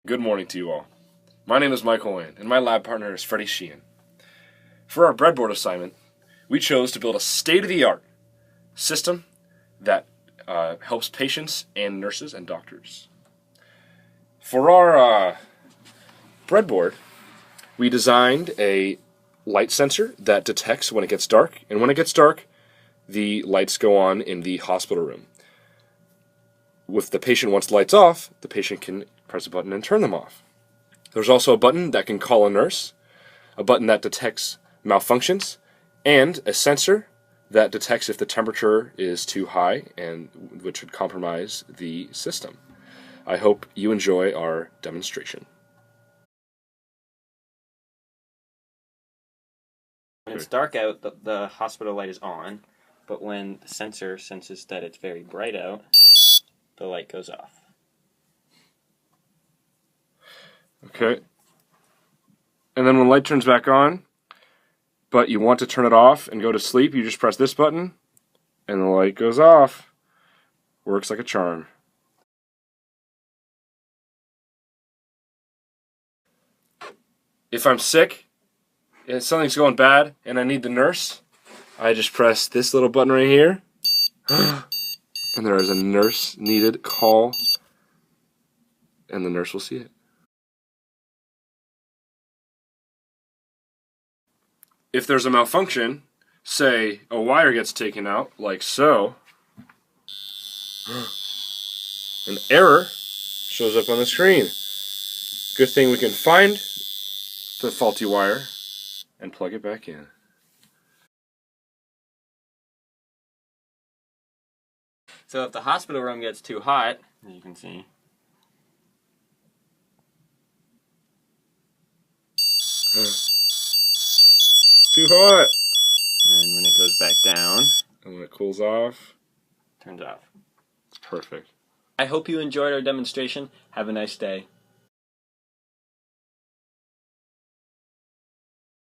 Good morning to you all. My name is Michael Wayne, and my lab partner is Freddie Sheehan. For our breadboard assignment, we chose to build a state-of-the-art system that helps patients and nurses and doctors. For our breadboard, we designed a light sensor that detects when it gets dark, and when it gets dark, the lights go on in the hospital room. If the patient wants lights off, the patient can press a button and turn them off. There's also a button that can call a nurse, a button that detects malfunctions, and a sensor that detects if the temperature is too high, and which would compromise the system. I hope you enjoy our demonstration. When it's dark out, the hospital light is on, but when the sensor senses that it's very bright out, the light goes off. Okay. And then when light turns back on, but you want to turn it off and go to sleep, you just press this button, and the light goes off. Works like a charm. If I'm sick, and something's going bad, and I need the nurse, I just press this little button right here, and there is a nurse needed call, and the nurse will see it. If there's a malfunction, say a wire gets taken out, like so, an error shows up on the screen. Good thing we can find the faulty wire and plug it back in. So if the hospital room gets too hot, as you can see, It's too hot. and when it goes back down, And when it cools off, turns off. it's perfect. I hope you enjoyed our demonstration. Have a nice day.